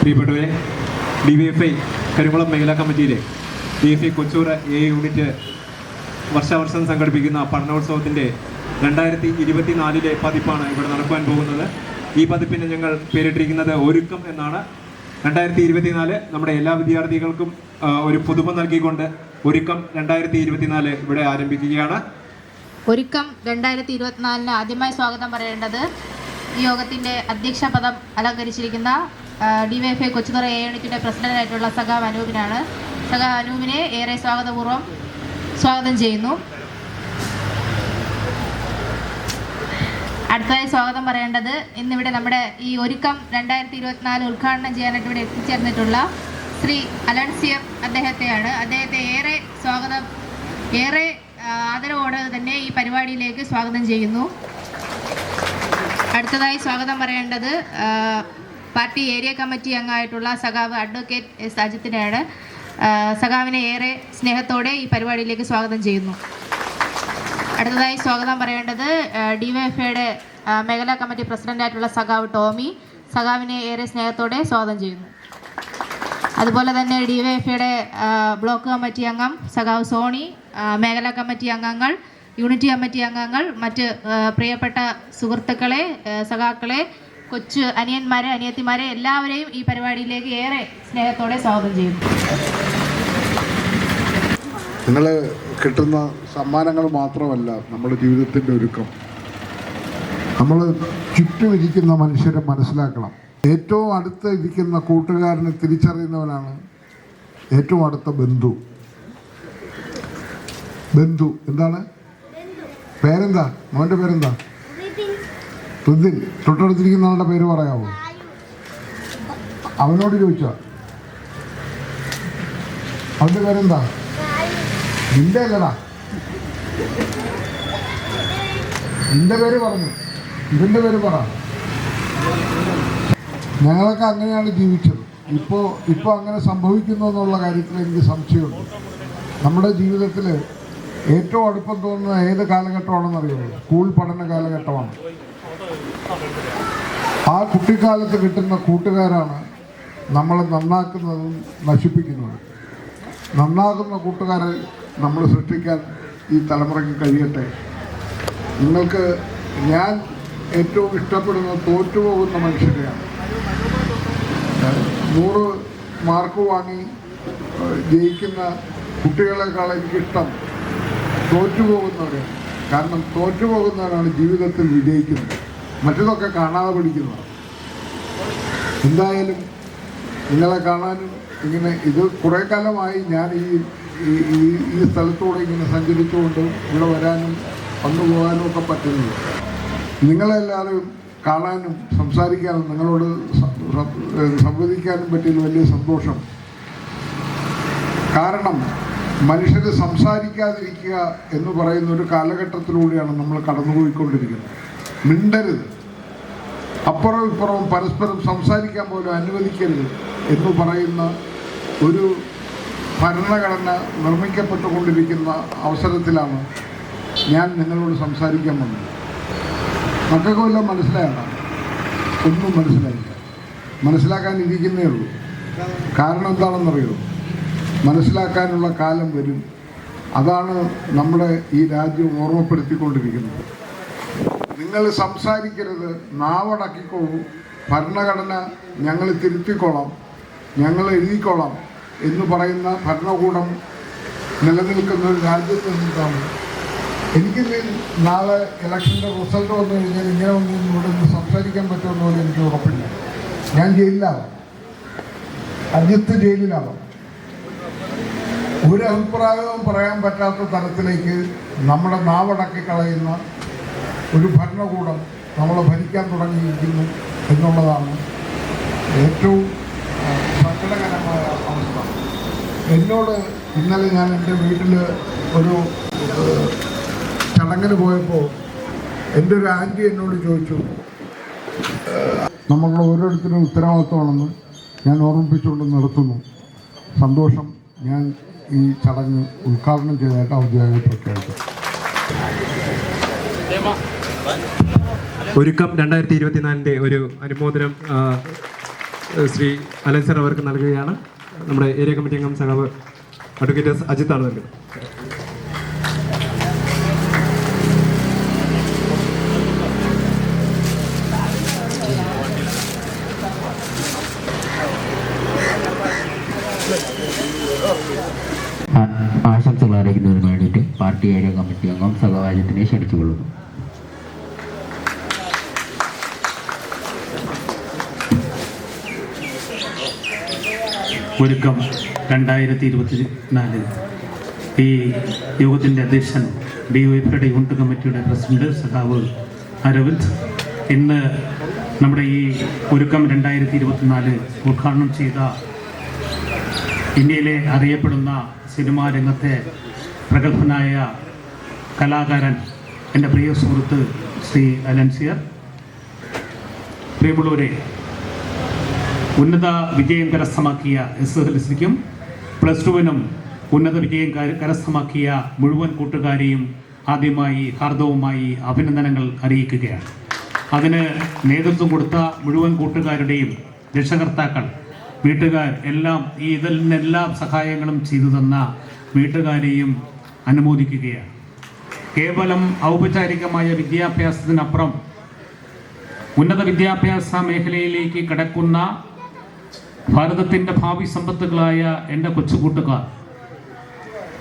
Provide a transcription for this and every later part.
പ്രിയപ്പെട്ടവരെ, DYFI കരികുളം മേഖലാ കമ്മിറ്റിയിലെ DYFI കൊച്ചൂർ A unit വർഷാവർഷം സംഘടിപ്പിക്കുന്ന പഠനോത്സവത്തിൻ്റെ 2024 പതിപ്പാണ് ഇവിടെ നടക്കുവാൻ പോകുന്നത്. ഈ പതിപ്പിന് ഞങ്ങൾ പേരിട്ടിരിക്കുന്നത് ഒരുക്കം എന്നാണ്. 2024 നമ്മുടെ എല്ലാ വിദ്യാർത്ഥികൾക്കും ഒരു പുതുമ നൽകിക്കൊണ്ട് ഒരുക്കം 2024 ഇവിടെ ആരംഭിക്കുകയാണ്. ഒരുക്കം 2024 ആദ്യമായി സ്വാഗതം പറയേണ്ടത് ഈ യോഗത്തിൻ്റെ അധ്യക്ഷ പദം അലങ്കരിച്ചിരിക്കുന്ന DYFI കൊച്ചുതറ A യൂണിറ്റിൻ്റെ പ്രസിഡന്റായിട്ടുള്ള സഖാവ് അനൂപിനാണ്. സഖാവ് അനൂപിനെ ഏറെ സ്വാഗതപൂർവ്വം സ്വാഗതം ചെയ്യുന്നു. അടുത്തതായി സ്വാഗതം പറയേണ്ടത് ഇന്നിവിടെ നമ്മുടെ ഈ ഒരുക്കം 2024 ഉദ്ഘാടനം ചെയ്യാനായിട്ട് ഇവിടെ എത്തിച്ചേർന്നിട്ടുള്ള ശ്രീ അലൻസിയം അദ്ദേഹത്തെയാണ്. അദ്ദേഹത്തെ ഏറെ ആദരവോടെ തന്നെ ഈ പരിപാടിയിലേക്ക് സ്വാഗതം ചെയ്യുന്നു. അടുത്തതായി സ്വാഗതം പറയേണ്ടത് പാർട്ടി ഏരിയ കമ്മിറ്റി അംഗമായിട്ടുള്ള സഖാവ് അഡ്വക്കേറ്റ് എസ് അജിത്തിനെയാണ്. സഖാവിനെ ഏറെ സ്നേഹത്തോടെ ഈ പരിപാടിയിലേക്ക് സ്വാഗതം ചെയ്യുന്നു. അടുത്തതായി സ്വാഗതം പറയേണ്ടത് DYFIയുടെ മേഖലാ കമ്മിറ്റി പ്രസിഡന്റായിട്ടുള്ള സഖാവ് ടോമി. സഖാവിനെ ഏറെ സ്നേഹത്തോടെ സ്വാഗതം ചെയ്യുന്നു. അതുപോലെ തന്നെ DYFIയുടെ ബ്ലോക്ക് കമ്മിറ്റി അംഗം സഖാവ് സോണി, മേഖലാ കമ്മിറ്റി അംഗങ്ങൾ, യൂണിറ്റ് കമ്മിറ്റി അംഗങ്ങൾ, മറ്റ് പ്രിയപ്പെട്ട സുഹൃത്തുക്കളെ, സഖാക്കളെ, കൊച്ചു അനിയന്മാരെ, അനിയത്തിമാരെ എല്ലാവരെയും ഈ പരിപാടിയിലേക്ക് ഏറെ സ്നേഹത്തോടെ സ്വാഗതം ചെയ്യുന്നു. നിങ്ങൾ കിട്ടുന്ന സമ്മാനങ്ങൾ മാത്രമല്ല നമ്മുടെ ജീവിതത്തിൻ്റെ ഒരുക്കം. നമ്മൾ ചുറ്റും ഇരിക്കുന്ന മനുഷ്യരെ മനസ്സിലാക്കണം. ഏറ്റവും അടുത്ത് ഇരിക്കുന്ന കൂട്ടുകാരനെ തിരിച്ചറിയുന്നവനാണ് ഏറ്റവും അടുത്ത ബന്ധു. എന്താണ് പേരെന്താ? മോൻ്റെ പേരെന്താ? ഋതിൻ. തൊട്ടടുത്തിരിക്കുന്ന ആളുടെ പേര് പറയാമോ? അവനോട് ചോദിച്ചോ. അവൻ്റെ പേരെന്താ? നിന്റെ അല്ലടാ, നിന്റെ പേര് പറഞ്ഞു, ഇവൻ്റെ പേര് പറ. ഞങ്ങളൊക്കെ അങ്ങനെയാണ് ജീവിച്ചത്. ഇപ്പോൾ അങ്ങനെ സംഭവിക്കുന്നു എന്നുള്ള കാര്യത്തിൽ എനിക്ക് സംശയമുണ്ട്. നമ്മുടെ ജീവിതത്തിൽ ഏറ്റവും അടുപ്പം തോന്നുന്ന ഏത് കാലഘട്ടമാണെന്നറിയുമോ? സ്കൂൾ പഠന കാലഘട്ടമാണ്. ആ കുട്ടിക്കാലത്ത് കിട്ടുന്ന കൂട്ടുകാരാണ് നമ്മളെ നന്നാക്കുന്നതും നശിപ്പിക്കുന്നതും. നന്നാകുന്ന കൂട്ടുകാരെ നമ്മൾ സൃഷ്ടിക്കാൻ ഈ തലമുറയ്ക്ക് കഴിയട്ടെ. നിങ്ങൾക്ക് ഞാൻ ഏറ്റവും ഇഷ്ടപ്പെടുന്നത് തോറ്റുപോകുന്ന മനുഷ്യരെയാണ്. 100 മാർക്ക് വാങ്ങി ജയിക്കുന്ന കുട്ടികളെക്കാൾ എനിക്കിഷ്ടം തോറ്റുപോകുന്നവരെയാണ്. കാരണം തോറ്റുപോകുന്നവരാണ് ജീവിതത്തിൽ വിജയിക്കുന്നത്. മറ്റതൊക്കെ കാണാതെ പഠിക്കുന്നതാണ്. എന്തായാലും നിങ്ങളെ കാണാനും ഇങ്ങനെ ഇത് കുറേ കാലമായി ഞാൻ ഈ സ്ഥലത്തൂടെ ഇങ്ങനെ സഞ്ചരിച്ചുകൊണ്ട് ഇവിടെ വരാനും വന്നു പോകാനും ഒക്കെ പറ്റുന്നത്. നിങ്ങളെല്ലാവരും കാണാനും സംസാരിക്കാനും നിങ്ങളോട് സംവദിക്കാനും പറ്റിയതിൽ വലിയ സന്തോഷം. കാരണം മനുഷ്യർ സംസാരിക്കാതിരിക്കുക എന്ന് പറയുന്ന ഒരു കാലഘട്ടത്തിലൂടെയാണ് നമ്മൾ കടന്നുപോയിക്കൊണ്ടിരിക്കുന്നത്. മിണ്ടരുത്, അപ്പുറവും ഇപ്പുറവും പരസ്പരം സംസാരിക്കാൻ പോലും അനുവദിക്കരുത് എന്ന് പറയുന്ന ഒരു ഭരണഘടന നിർമ്മിക്കപ്പെട്ടുകൊണ്ടിരിക്കുന്ന അവസരത്തിലാണ് ഞാൻ നിങ്ങളോട് സംസാരിക്കാൻ വന്നത്. മക്കൾക്ക് വല്ലതും മനസ്സിലായതാണ്? ഒന്നും മനസ്സിലായില്ല. മനസ്സിലാക്കാനിരിക്കുന്നേ ഉള്ളൂ. കാരണം എന്താണെന്നറിയോ? മനസ്സിലാക്കാനുള്ള കാലം വരും. അതാണ് നമ്മുടെ ഈ രാജ്യം ഓർമ്മപ്പെടുത്തിക്കൊണ്ടിരിക്കുന്നത്. നിങ്ങൾ സംസാരിക്കരുത്, നാവടക്കിക്കോളൂ, ഭരണഘടന ഞങ്ങൾ തിരുത്തിക്കോളാം, ഞങ്ങൾ എഴുതിക്കോളാം എന്ന് പറയുന്ന ഭരണകൂടം നിലനിൽക്കുന്ന ഒരു രാജ്യത്ത് നിന്നിട്ടാണ്. എനിക്ക് നാളെ ഇലക്ഷൻ്റെ റിസൾട്ട് വന്നു കഴിഞ്ഞാൽ ഇങ്ങനെ ഒന്നും ഇവിടെ നിന്ന് സംസാരിക്കാൻ പറ്റുമെന്ന് പോലും എനിക്ക് ഉറപ്പില്ല. ഞാൻ ജയിലിലാവാം, അജിത്ത് ജയിലിലാവാം. ഒരു അഭിപ്രായവും പറയാൻ പറ്റാത്ത തരത്തിലേക്ക് നമ്മുടെ നാവടക്കി കളയുന്ന ഒരു ഭരണകൂടം നമ്മളെ ഭരിക്കാൻ തുടങ്ങിയിരിക്കുന്നു എന്നുള്ളതാണ് ഏറ്റവും സങ്കടകരമായ അവസ്ഥ. എന്നോട് ഇന്നലെ ഞാൻ എൻ്റെ വീട്ടിൽ ഒരു ചടങ്ങിന് പോയപ്പോൾ എൻ്റെ ഒരു ആൻറ്റി എന്നോട് ചോദിച്ചു, നമ്മളുടെ ഓരോരുത്തരും ഉത്തരവാദിത്വമാണെന്ന് ഞാൻ ഓർമ്മിപ്പിച്ചുകൊണ്ട് നിർത്തുന്നു. സന്തോഷം. ഞാൻ ഈ ചടങ്ങ് ഉദ്ഘാടനം ചെയ്തതായിട്ട് ഔദ്യോഗികമായി പ്രഖ്യാപിച്ചു. ഒരുക്കം 2024 ഒരു അനുമോദനം ശ്രീ അലൻ സർ അവർക്ക് നൽകുകയാണ്. നമ്മുടെ ഏരിയ കമ്മിറ്റി അംഗം സഖാവ് അഡ്വക്കേറ്റ് അജിത്താണ് നൽകുന്നത്. ആശംസകൾ അറിയിക്കുന്നതിന് വേണ്ടിയിട്ട് പാർട്ടി ഏരിയ കമ്മിറ്റി അംഗം സഖാവ് അജിത്തിനെ ക്ഷണിച്ചുകൊള്ളുന്നു. ഒരുക്കം 2024 ഈ യോഗത്തിൻ്റെ അധ്യക്ഷൻ DYFയുടെ യൂണിറ്റ് കമ്മിറ്റിയുടെ പ്രസിഡന്റ് സഖാവ് അരവിന്ദ് ഇന്ന് നമ്മുടെ ഈ ഒരുക്കം 2024 ഉദ്ഘാടനം ചെയ്ത ഇന്ത്യയിലെ അറിയപ്പെടുന്ന സിനിമാ രംഗത്തെ പ്രഗത്ഭനായ കലാകാരൻ എൻ്റെ പ്രിയ സുഹൃത്ത് ശ്രീ അലൻസിയർ, പ്രിയമുള്ളവരെ, ഉന്നത വിജയം കരസ്ഥമാക്കിയ SSLCക്കും +2-നും ഉന്നത വിജയം കരസ്ഥമാക്കിയ മുഴുവൻ കൂട്ടുകാരെയും ആദ്യമായി ഹാർദവുമായി അഭിനന്ദനങ്ങൾ അറിയിക്കുകയാണ്. അതിന് നേതൃത്വം കൊടുത്ത മുഴുവൻ കൂട്ടുകാരുടെയും രക്ഷകർത്താക്കൾ, വീട്ടുകാർ എല്ലാം ഇതിൽ നിന്നെല്ലാം സഹായങ്ങളും ചെയ്തു തന്ന വീട്ടുകാരെയും അനുമോദിക്കുകയാണ്. കേവലം ഔപചാരികമായ വിദ്യാഭ്യാസത്തിനപ്പുറം ഉന്നത വിദ്യാഭ്യാസ മേഖലയിലേക്ക് കടക്കുന്ന ഭാരതത്തിൻ്റെ ഭാവി സമ്പത്തുകളായ എൻ്റെ കൊച്ചുകൂട്ടുകാർ,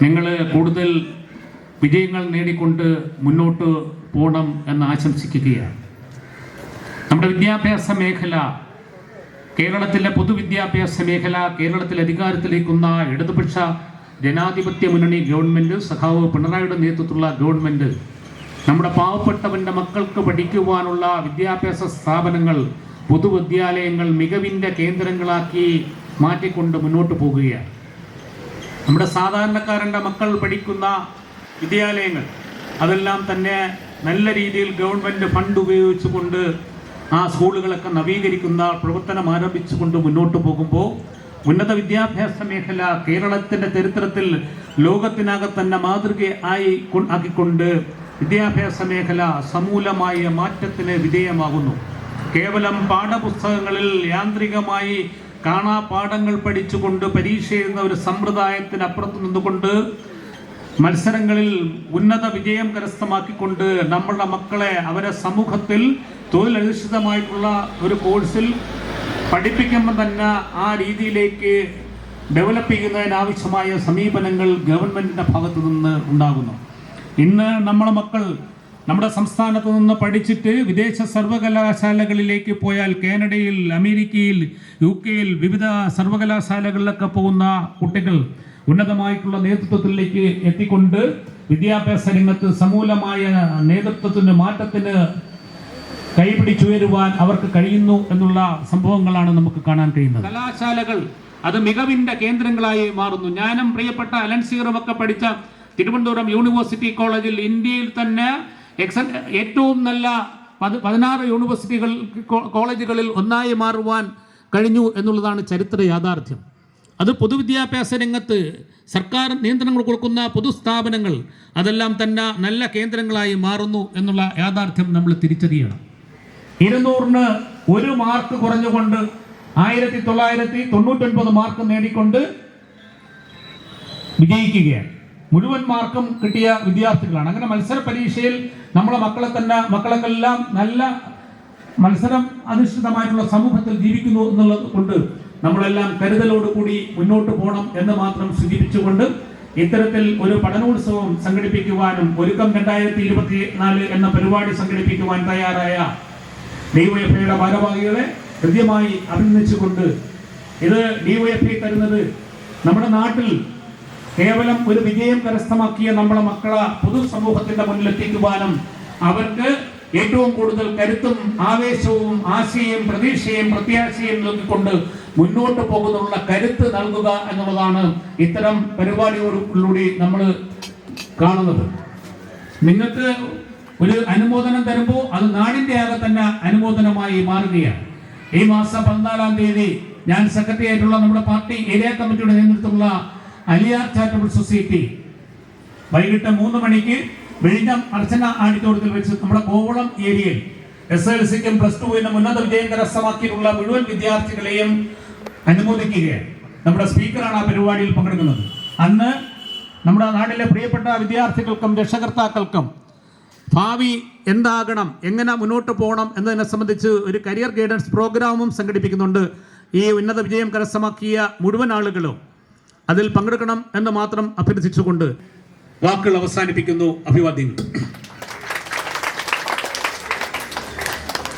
നിങ്ങൾ കൂടുതൽ വിജയങ്ങൾ നേടിക്കൊണ്ട് മുന്നോട്ട് പോകണം എന്ന് ആശംസിക്കുകയാണ്. നമ്മുടെ വിദ്യാഭ്യാസ മേഖല, കേരളത്തിലെ പൊതുവിദ്യാഭ്യാസ മേഖല കേരളത്തിൽ അധികാരത്തിലേക്കുന്ന ഇടതുപക്ഷ ജനാധിപത്യ മുന്നണി ഗവൺമെൻറ്, സഖാവ് പിണറായിയുടെ നേതൃത്വത്തിലുള്ള ഗവൺമെൻറ് നമ്മുടെ പാവപ്പെട്ടവൻ്റെ മക്കൾക്ക് പഠിക്കുവാനുള്ള വിദ്യാഭ്യാസ സ്ഥാപനങ്ങൾ, പൊതുവിദ്യാലയങ്ങൾ മികവിൻ്റെ കേന്ദ്രങ്ങളാക്കി മാറ്റിക്കൊണ്ട് മുന്നോട്ട് പോകുകയാണ്. നമ്മുടെ സാധാരണക്കാരൻ്റെ മക്കൾ പഠിക്കുന്ന വിദ്യാലയങ്ങൾ അതെല്ലാം തന്നെ നല്ല രീതിയിൽ ഗവൺമെൻറ് ഫണ്ട് ഉപയോഗിച്ചുകൊണ്ട് ആ സ്കൂളുകളൊക്കെ നവീകരിക്കുന്ന പ്രവർത്തനം ആരംഭിച്ചുകൊണ്ട് മുന്നോട്ട് പോകുമ്പോൾ ഉന്നത വിദ്യാഭ്യാസ മേഖല കേരളത്തിൻ്റെ ചരിത്രത്തിൽ ലോകത്തിനകത്ത് തന്നെ ആക്കിക്കൊണ്ട് വിദ്യാഭ്യാസ മേഖല സമൂലമായ മാറ്റത്തിന് വിധേയമാകുന്നു. കേവലം പാഠപുസ്തകങ്ങളിൽ യാന്ത്രികമായി കാണാപാഠങ്ങൾ പഠിച്ചുകൊണ്ട് പരീക്ഷ എഴുതുന്ന ഒരു സമ്പ്രദായത്തിനപ്പുറത്ത് നിന്നുകൊണ്ട് മത്സരങ്ങളിൽ ഉന്നത വിജയം കരസ്ഥമാക്കിക്കൊണ്ട് നമ്മളുടെ മക്കളെ അവരെ സമൂഹത്തിൽ തൊഴിലധിഷ്ഠിതമായിട്ടുള്ള ഒരു കോഴ്സിൽ പഠിപ്പിക്കുമ്പോൾ തന്നെ ആ രീതിയിലേക്ക് ഡെവലപ്പ് ചെയ്യുന്നതിനാവശ്യമായ സമീപനങ്ങൾ ഗവൺമെൻറ്റിൻ്റെ ഭാഗത്തു നിന്ന് ഉണ്ടാകുന്നു. ഇന്ന് നമ്മളെ മക്കൾ നമ്മുടെ സംസ്ഥാനത്ത് നിന്ന് പഠിച്ചിട്ട് വിദേശ സർവകലാശാലകളിലേക്ക് പോയാൽ കാനഡയിൽ, അമേരിക്കയിൽ, UK-യിൽ വിവിധ സർവകലാശാലകളിലൊക്കെ പോകുന്ന കുട്ടികൾ ഉന്നതമായിട്ടുള്ള നേതൃത്വത്തിലേക്ക് എത്തിക്കൊണ്ട് വിദ്യാഭ്യാസ രംഗത്ത് സമൂലമായ നേതൃത്വത്തിന് മാറ്റത്തിന് കൈപിടിച്ചുയരുവാൻ അവർക്ക് കഴിയുന്നു എന്നുള്ള സംഭവങ്ങളാണ് നമുക്ക് കാണാൻ കഴിയുന്നത്. കലാശാലകൾ അത് മികവിൻ്റെ കേന്ദ്രങ്ങളായി മാറുന്നു. ഞാനും പ്രിയപ്പെട്ട അലൻസിയറും ഒക്കെ പഠിച്ച തിരുവനന്തപുരം യൂണിവേഴ്സിറ്റി കോളേജിൽ ഇന്ത്യയിൽ തന്നെ ഏറ്റവും നല്ല 16 യൂണിവേഴ്സിറ്റികൾ കോളേജുകളിൽ ഒന്നായി മാറുവാൻ കഴിഞ്ഞു എന്നുള്ളതാണ് ചരിത്ര യാഥാർത്ഥ്യം. അത് പൊതുവിദ്യാഭ്യാസ രംഗത്ത് സർക്കാർ നിയന്ത്രണങ്ങൾ കൊടുക്കുന്ന പൊതുസ്ഥാപനങ്ങൾ അതെല്ലാം തന്നെ നല്ല കേന്ദ്രങ്ങളായി മാറുന്നു എന്നുള്ള യാഥാർത്ഥ്യം നമ്മൾ തിരിച്ചറിയണം. 200-ന് 1 മാർക്ക് കുറഞ്ഞുകൊണ്ട് 1999 മാർക്ക് നേടിക്കൊണ്ട് വിജയിക്കുകയാണ്. മുഴുവൻ മാർക്കും കിട്ടിയ വിദ്യാർത്ഥികളാണ്. അങ്ങനെ മത്സര പരീക്ഷയിൽ നമ്മളെ മക്കളെല്ലാം നല്ല മത്സരം അധിഷ്ഠിതമായിട്ടുള്ള സമൂഹത്തിൽ ജീവിക്കുന്നു എന്നുള്ളത് കൊണ്ട് നമ്മളെല്ലാം കരുതലോടുകൂടി മുന്നോട്ട് പോകണം എന്ന് മാത്രം സൂചിപ്പിച്ചുകൊണ്ട് ഇത്തരത്തിൽ ഒരു പഠനോത്സവം സംഘടിപ്പിക്കുവാനും ഒരുക്കം 2024 എന്ന പരിപാടി സംഘടിപ്പിക്കുവാൻ തയ്യാറായ DYFയുടെ ഭാരവാഹികളെ കൃത്യമായി അഭിനന്ദിച്ചുകൊണ്ട്, ഇത് DYF തരുന്നത് നമ്മുടെ നാട്ടിൽ കേവലം ഒരു വിജയം കരസ്ഥമാക്കിയ നമ്മളെ മക്കളെ പൊതുസമൂഹത്തിന്റെ മുന്നിലെത്തിക്കുവാനും അവർക്ക് ഏറ്റവും കൂടുതൽ കരുത്തും ആവേശവും ആശയും പ്രതീക്ഷയും പ്രത്യാശയും നൽകിക്കൊണ്ട് മുന്നോട്ട് പോകുന്നതിനുള്ള കരുത്ത് നൽകുക എന്നുള്ളതാണ് ഇത്തരം പരിപാടികളിലൂടെ നമ്മൾ കാണുന്നത്. നിങ്ങൾക്ക് ഒരു അനുമോദനം തരുമ്പോൾ അത് നാടിൻ്റെ ആകെ തന്നെ അനുമോദനമായി മാറുകയാണ്. ഈ മാസം 14-ാം തീയതി ഞാൻ സെക്രട്ടറി ആയിട്ടുള്ള നമ്മുടെ പാർട്ടി ഏരിയ കമ്മിറ്റിയുടെ നേതൃത്വത്തിലുള്ള അലിയാർ ചാരിറ്റബിൾ സൊസൈറ്റി വൈകിട്ട് 3 മണിക്ക് വിഴിഞ്ഞം അർച്ചന ഓഡിറ്റോറിയത്തിൽ വെച്ച് നമ്മുടെ കോവളം ഏരിയയിൽ SLCക്കും +2-നും ഉന്നത വിജയം കരസ്ഥമാക്കിയിട്ടുള്ള മുഴുവൻ വിദ്യാർത്ഥികളെയും അനുമോദിക്കുകയാണ്. നമ്മുടെ സ്പീക്കറാണ് ആ പരിപാടിയിൽ പങ്കെടുക്കുന്നത്. അന്ന് നമ്മുടെ നാട്ടിലെ പ്രിയപ്പെട്ട വിദ്യാർത്ഥികൾക്കും രക്ഷകർത്താക്കൾക്കും ഭാവി എന്താകണം, എങ്ങനെ മുന്നോട്ട് പോകണം എന്നതിനെ സംബന്ധിച്ച് ഒരു കരിയർ ഗൈഡൻസ് പ്രോഗ്രാമും സംഘടിപ്പിക്കുന്നുണ്ട്. ഈ ഉന്നത വിജയം കരസ്ഥമാക്കിയ മുഴുവൻ ആളുകളും അതിൽ പങ്കെടുക്കണം എന്ന് മാത്രം അഭ്യർത്ഥിച്ചുകൊണ്ട് വാക്കുകൾ അവസാനിപ്പിക്കുന്നു. അഭിവാദ്യങ്ങൾ.